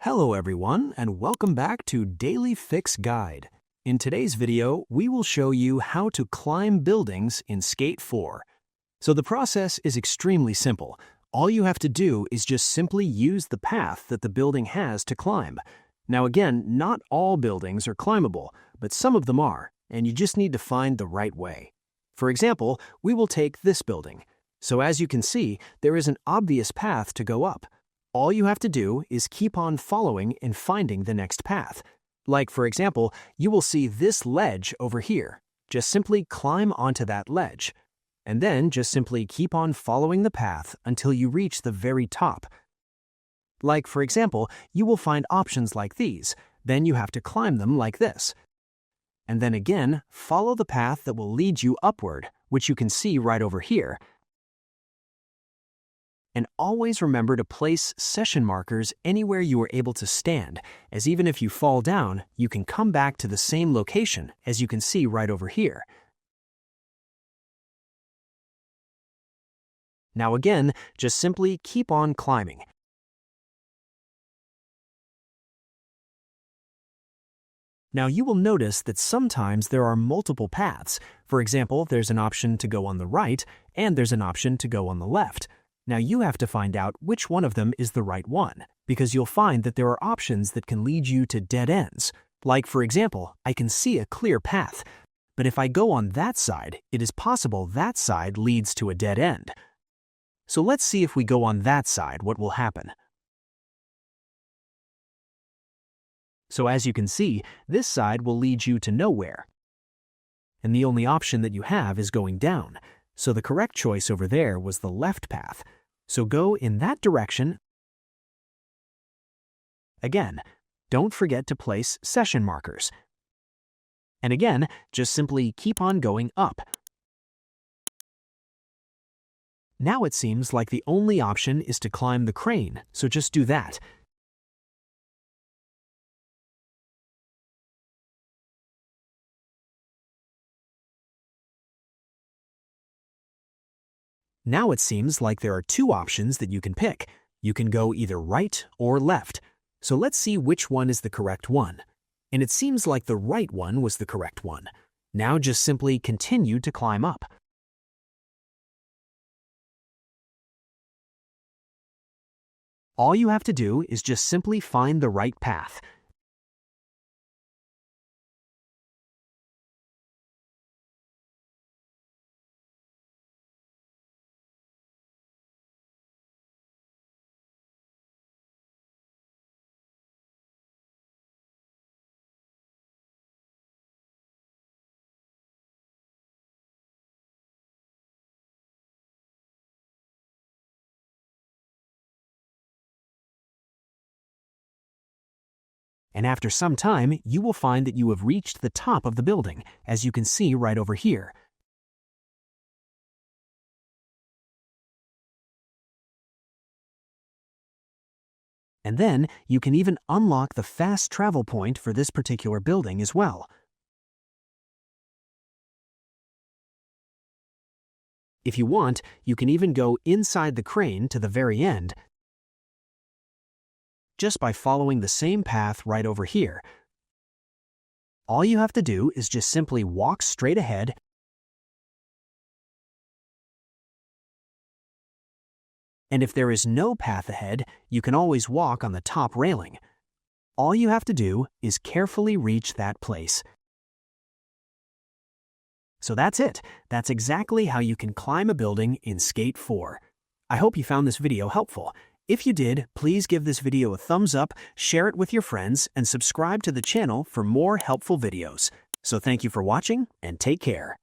Hello everyone, and welcome back to Daily Fix Guide. In today's video, we will show you how to climb buildings in Skate 4. So the process is extremely simple. All you have to do is just simply use the path that the building has to climb. Now again, not all buildings are climbable, but some of them are, and you just need to find the right way. For example, we will take this building. So as you can see, there is an obvious path to go up. All you have to do is keep on following and finding the next path. Like, for example, you will see this ledge over here. Just simply climb onto that ledge. And then just simply keep on following the path until you reach the very top. Like, for example, you will find options like these. Then you have to climb them like this. And then again, follow the path that will lead you upward, which you can see right over here. And always remember to place session markers anywhere you are able to stand, as even if you fall down, you can come back to the same location, as you can see right over here. Now again, just simply keep on climbing. Now you will notice that sometimes there are multiple paths. For example, there's an option to go on the right, and there's an option to go on the left. Now you have to find out which one of them is the right one, because you'll find that there are options that can lead you to dead ends. Like, for example, I can see a clear path, but if I go on that side, it is possible that side leads to a dead end. So let's see if we go on that side, what will happen. So as you can see, this side will lead you to nowhere. And the only option that you have is going down. So the correct choice over there was the left path. So go in that direction. Again, don't forget to place session markers. And again, just simply keep on going up. Now it seems like the only option is to climb the crane, so just do that. Now it seems like there are two options that you can pick. You can go either right or left. So let's see which one is the correct one. And it seems like the right one was the correct one. Now just simply continue to climb up. All you have to do is just simply find the right path. And after some time, you will find that you have reached the top of the building, as you can see right over here. And then you can even unlock the fast travel point for this particular building as well. If you want, you can even go inside the crane to the very end, just by following the same path right over here. All you have to do is just simply walk straight ahead and if there is no path ahead, you can always walk on the top railing. All you have to do is carefully reach that place. So that's it. That's exactly how you can climb a building in Skate 4. I hope you found this video helpful. If you did, please give this video a thumbs up, share it with your friends, and subscribe to the channel for more helpful videos. So thank you for watching, and take care.